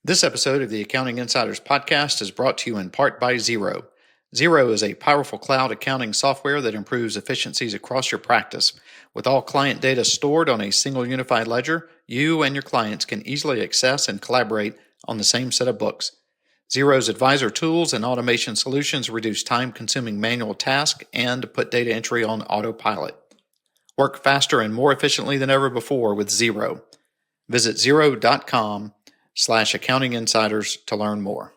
This episode of the Accounting Insiders podcast is brought to you in part by Xero. Xero is a powerful cloud accounting software that improves efficiencies across your practice. With all client data stored on a single unified ledger, you and your clients can easily access and collaborate on the same set of books. Xero's advisor tools and automation solutions reduce time-consuming manual tasks and put data entry on autopilot. Work faster and more efficiently than ever before with Xero. Visit xero.com/accounting insiders to learn more.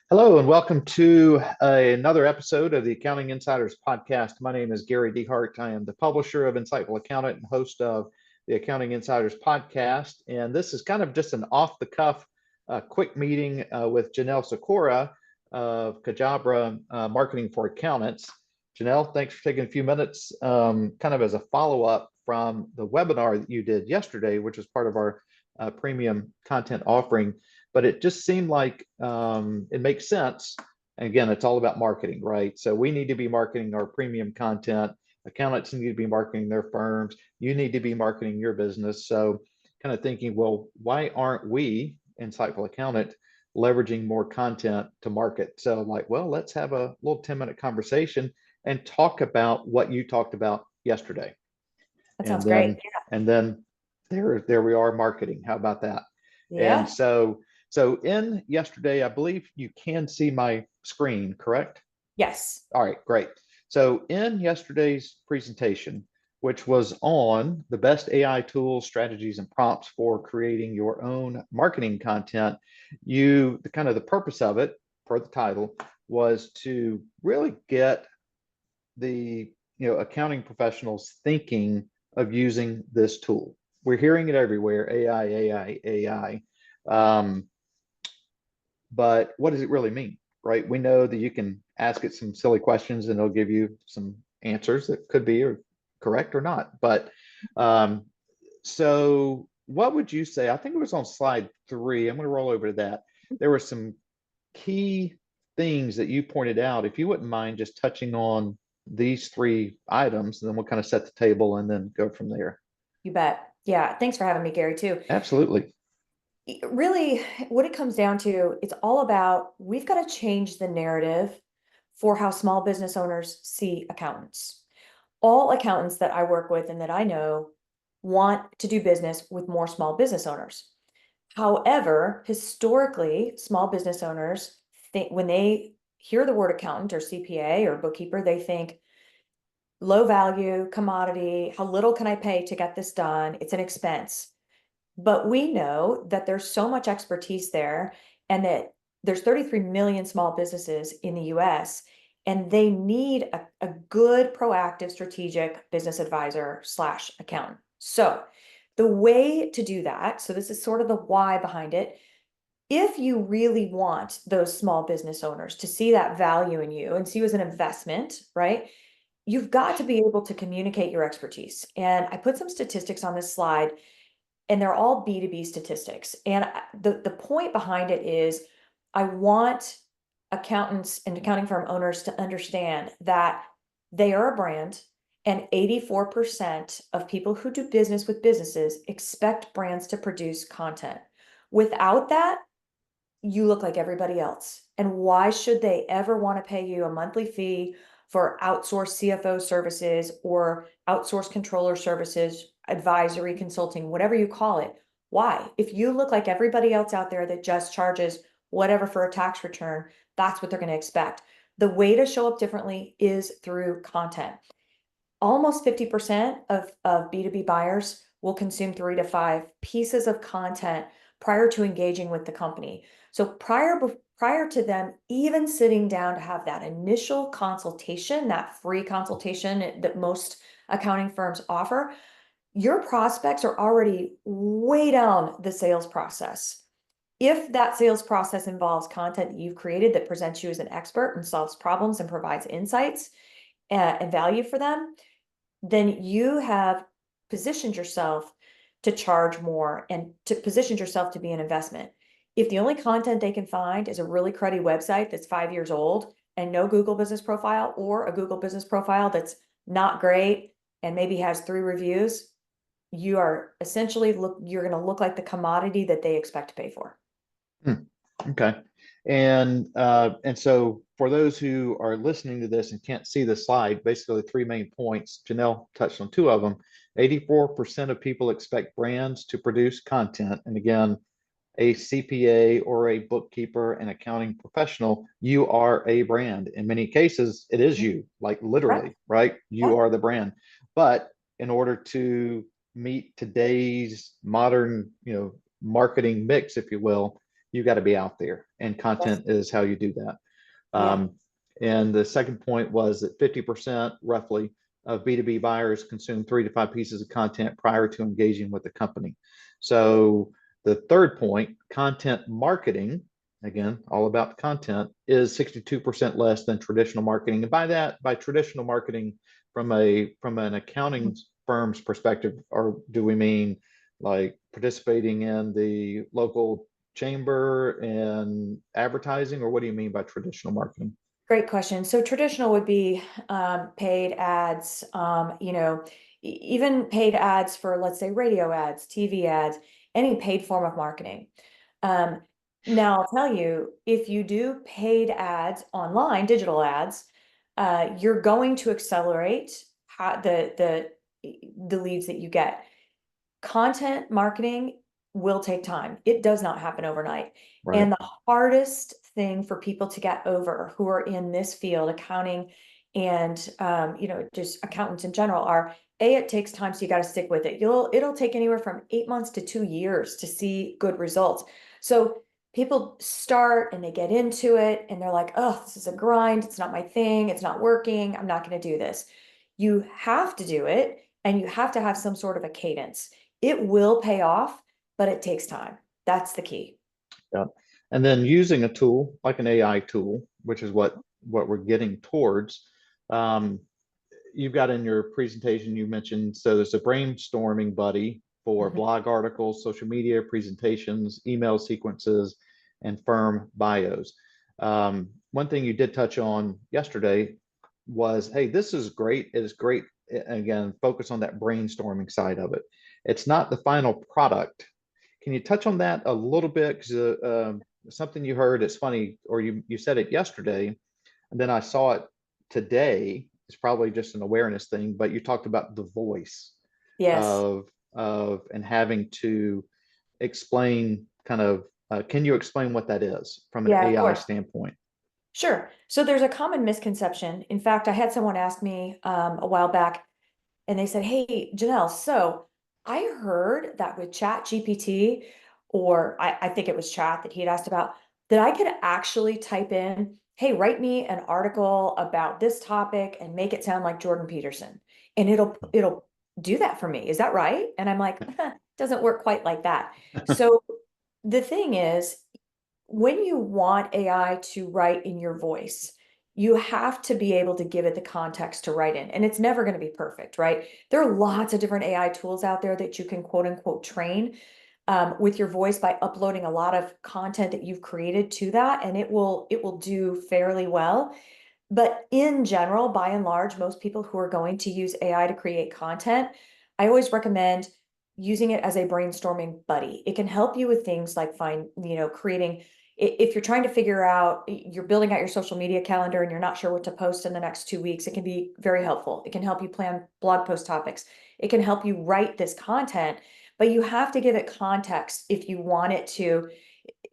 Hello and welcome to another episode of the Accounting Insiders podcast. My name is Gary DeHart. I am the publisher of Insightful Accountant and host of the Accounting Insiders podcast. And this is kind of just an off-the-cuff quick meeting with Janel Sykora of Cajabra Marketing for Accountants. Janel, thanks for taking a few minutes kind of as a follow-up from the webinar that you did yesterday, which was part of our premium content offering. But it just seemed like it makes sense. And again, it's all about marketing, right? So we need to be marketing our premium content. Accountants need to be marketing their firms. You need to be marketing your business. So kind of thinking, well, why aren't we, Insightful Accountant, leveraging more content to market? So like, well, let's have a little 10-minute conversation and talk about what you talked about yesterday. That sounds great. Yeah. And then there we are, marketing. How about that? Yeah. And so in yesterday, I believe you can see my screen, correct? Yes. All right, great. So in yesterday's presentation, which was on the best AI tools, strategies, and prompts for creating your own marketing content, the purpose of it, per the title, was to really get the accounting professionals thinking of using this tool. We're hearing it everywhere, AI. But what does it really mean, right? We know that you can ask it some silly questions and it'll give you some answers that could be correct or not. But so what would you say? I think it was on slide 3. I'm going to roll over to that. There were some key things that you pointed out. If you wouldn't mind just touching on these 3 items, and then we'll kind of set the table and then go from there. You bet. Yeah. Thanks for having me, Gary, too. Absolutely. Really, what it comes down to, it's all about, we've got to change the narrative for how small business owners see accountants. All accountants that I work with and that I know want to do business with more small business owners. However, historically, small business owners think, when they hear the word accountant or CPA or bookkeeper, they think low value, commodity, how little can I pay to get this done? It's an expense. But we know that there's so much expertise there, and that there's 33 million small businesses in the US, and they need a good, proactive, strategic business advisor / accountant. So the way to do that, so this is sort of the why behind it. If you really want those small business owners to see that value in you and see you as an investment, right? You've got to be able to communicate your expertise. And I put some statistics on this slide, and they're all B2B statistics. And the point behind it is, I want accountants and accounting firm owners to understand that they are a brand, and 84% of people who do business with businesses expect brands to produce content. Without that, you look like everybody else. And why should they ever want to pay you a monthly fee for outsourced CFO services or outsourced controller services, advisory, consulting, whatever you call it? Why? If you look like everybody else out there that just charges whatever for a tax return, that's what they're going to expect. The way to show up differently is through content. Almost 50% of B2B buyers will consume 3 to 5 pieces of content prior to engaging with the company. So prior to them even sitting down to have that initial consultation, that free consultation that most accounting firms offer, your prospects are already way down the sales process. If that sales process involves content that you've created that presents you as an expert and solves problems and provides insights and value for them, then you have positioned yourself to charge more and to position yourself to be an investment. If the only content they can find is a really cruddy website that's 5 years old and no Google business profile, or a Google business profile that's not great, and maybe has 3 reviews, you are essentially you're going to look like the commodity that they expect to pay for. Okay. And so for those who are listening to this and can't see the slide, basically 3 main points. Janel touched on 2 of them. 84% of people expect brands to produce content. And again, a CPA or a bookkeeper, an accounting professional, you are a brand. In many cases, it is you, like literally, right? You Yeah. are the brand. But in order to meet today's modern, marketing mix, if you will, you got to be out there, and content is how you do that. Yeah. And the second point was that 50% roughly of B2B buyers consume 3 to 5 pieces of content prior to engaging with the company. So the third point, content marketing, again, all about the content, is 62% less than traditional marketing. And by traditional marketing, from an accounting firm's perspective, or do we mean like participating in the local chamber and advertising, or what do you mean by traditional marketing? Great question. So traditional would be paid ads, even paid ads for, let's say, radio ads, TV ads, any paid form of marketing. Now, I'll tell you, if you do paid ads online, digital ads, you're going to accelerate the leads that you get. Content marketing will take time. It does not happen overnight. Right. And the hardest thing for people to get over who are in this field, accounting and just accountants in general, are it takes time, so you got to stick with it. It'll take anywhere from 8 months to 2 years to see good results. So people start and they get into it and they're like, oh, this is a grind. It's not my thing. It's not working. I'm not going to do this. You have to do it, and you have to have some sort of a cadence. It will pay off, but it takes time. That's the key. Yeah. And then using a tool like an AI tool, which is what we're getting towards. You've got in your presentation, you mentioned, so there's a brainstorming buddy for blog articles, social media presentations, email sequences, and firm bios. One thing you did touch on yesterday was, hey, this is great. It is great. Again, focus on that brainstorming side of it. It's not the final product. Can you touch on that a little bit? Because something you heard, it's funny, or you said it yesterday, and then I saw it today. It's probably just an awareness thing, but you talked about the voice Yes. of and having to explain kind of, can you explain what that is from an Yeah, of AI course. standpoint? Sure. So there's a common misconception. In fact, I had someone ask me a while back, and they said, hey, Janel, so I heard that with Chat GPT, or I think it was Chat that he had asked about, that I could actually type in, hey, write me an article about this topic and make it sound like Jordan Peterson. And it'll do that for me. Is that right? And I'm like, doesn't work quite like that. So the thing is, when you want AI to write in your voice, you have to be able to give it the context to write in. And it's never going to be perfect, right? There are lots of different AI tools out there that you can quote unquote train with your voice by uploading a lot of content that you've created to that, and it will do fairly well. But in general, by and large, most people who are going to use AI to create content, I always recommend using it as a brainstorming buddy. It can help you with things like creating, if you're trying to figure out, you're building out your social media calendar and you're not sure what to post in the next 2 weeks, it can be very helpful. It can help you plan blog post topics. It can help you write this content, but you have to give it context if you want it to,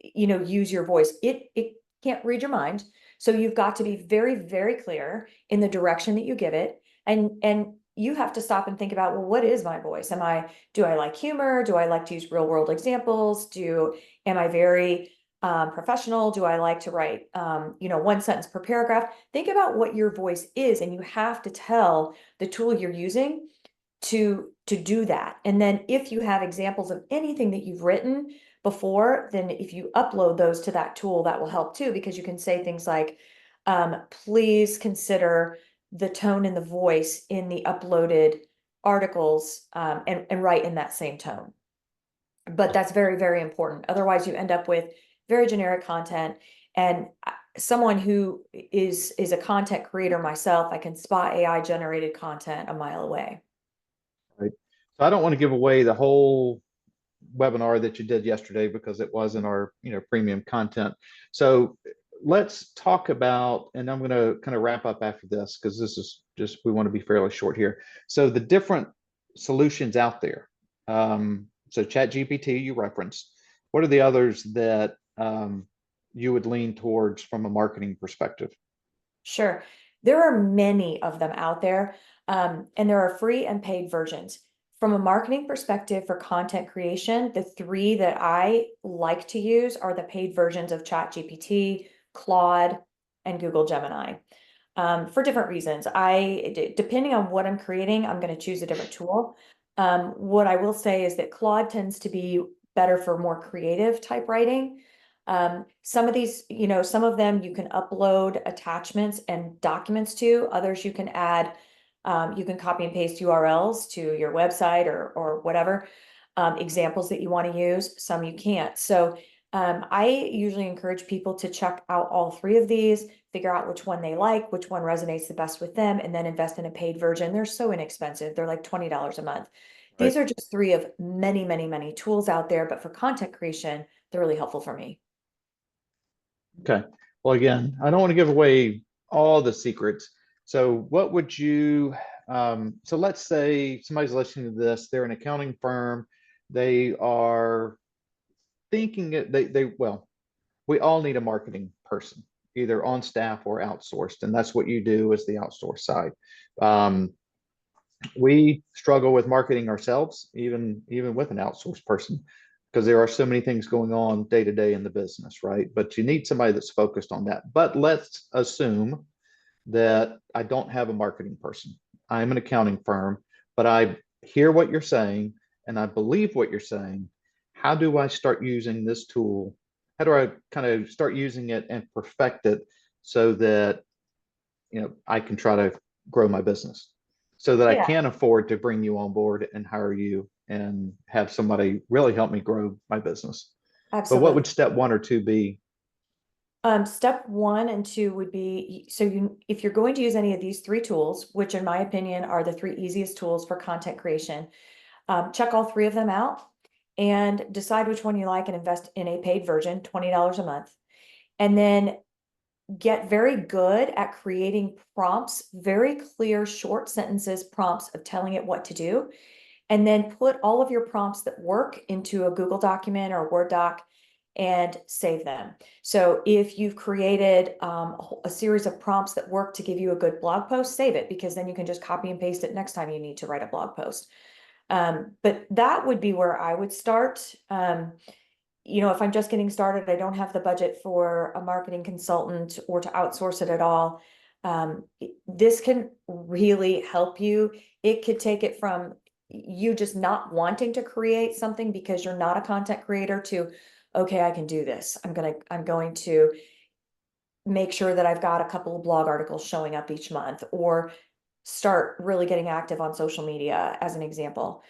use your voice. It can't read your mind. So you've got to be very, very clear in the direction that you give it. And you have to stop and think about, well, what is my voice? Do I like humor? Do I like to use real world examples? Am I very professional? Do I like to write, 1 sentence per paragraph? Think about what your voice is, and you have to tell the tool you're using to do that. And then if you have examples of anything that you've written before, then if you upload those to that tool, that will help too, because you can say things like, please consider the tone and the voice in the uploaded articles, and write in that same tone. But that's very, very important. Otherwise, you end up with very generic content. And someone who is a content creator myself, I can spot AI generated content a mile away. I don't want to give away the whole webinar that you did yesterday because it was in our premium content. So let's talk about, and I'm going to kind of wrap up after this because this is just, we want to be fairly short here. So the different solutions out there. So ChatGPT you referenced. What are the others that you would lean towards from a marketing perspective? Sure. There are many of them out there, and there are free and paid versions. From a marketing perspective for content creation, the three that I like to use are the paid versions of ChatGPT, Claude, and Google Gemini. For different reasons. Depending on what I'm creating, I'm going to choose a different tool. What I will say is that Claude tends to be better for more creative type writing. Some of these, some of them you can upload attachments and documents to. Others you can add, you can copy and paste URLs to your website or whatever, examples that you want to use. Some you can't. So I usually encourage people to check out all three of these, figure out which one they like, which one resonates the best with them, and then invest in a paid version. They're so inexpensive. They're like $20 a month. Right. These are just three of many, many, many tools out there, but for content creation, they're really helpful for me. Okay. Well, again, I don't want to give away all the secrets. So what would you, so let's say somebody's listening to this, they're an accounting firm, they are thinking it, well, we all need a marketing person, either on staff or outsourced. And that's what you do as the outsourced side. We struggle with marketing ourselves, even with an outsourced person, because there are so many things going on day to day in the business, right? But you need somebody that's focused on that. But let's assume that I don't have a marketing person. I'm an accounting firm, but I hear what you're saying and I believe what you're saying. How do I start using this tool? How do I kind of start using it and perfect it so that I can try to grow my business so that I Yeah, can afford to bring you on board and hire you and have somebody really help me grow my business. But what absolutely. would step one or two be? Step 1 and 2 would be, if you're going to use any of these three tools, which in my opinion are the three easiest tools for content creation, check all three of them out and decide which one you like and invest in a paid version, $20 a month. And then get very good at creating prompts, very clear, short sentences, prompts of telling it what to do. And then put all of your prompts that work into a Google document or a Word doc and save them. So if you've created a series of prompts that work to give you a good blog post, save it, because then you can just copy and paste it next time you need to write a blog post. But that would be where I would start. If I'm just getting started, I don't have the budget for a marketing consultant or to outsource it at all. This can really help you. It could take it from you just not wanting to create something because you're not a content creator to, okay, I can do this. I'm going to make sure that I've got a couple of blog articles showing up each month, or start really getting active on social media as an example.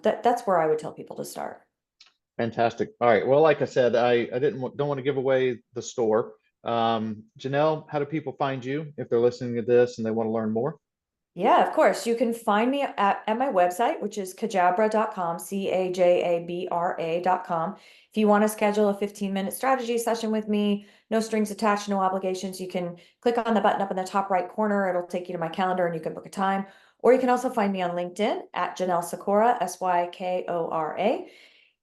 That's where I would tell people to start. Fantastic. All right. Well, like I said, I don't want to give away the store. Janelle, how do people find you if they're listening to this and they want to learn more? Yeah, of course. You can find me at my website, which is cajabra.com, Cajabra.com. If you want to schedule a 15-minute strategy session with me, no strings attached, no obligations, you can click on the button up in the top right corner. It'll take you to my calendar and you can book a time. Or you can also find me on LinkedIn at Janel Sykora, Sykora,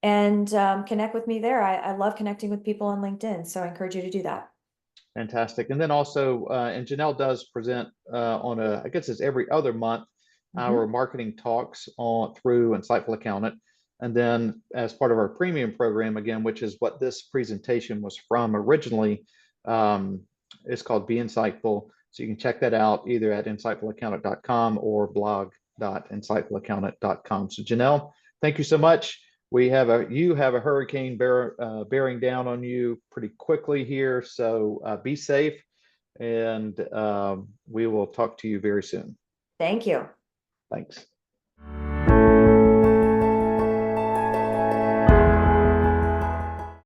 and connect with me there. I love connecting with people on LinkedIn, so I encourage you to do that. Fantastic. And then also, and Janelle does present on I guess it's every other month, our Mhm. marketing talks on through Insightful Accountant. And then as part of our premium program, again, which is what this presentation was from originally, it's called Be Insightful. So you can check that out either at insightfulaccountant.com or blog.insightfulaccountant.com. So Janelle, thank you so much. You have a hurricane bearing down on you pretty quickly here, so be safe, and we will talk to you very soon. Thank you. Thanks.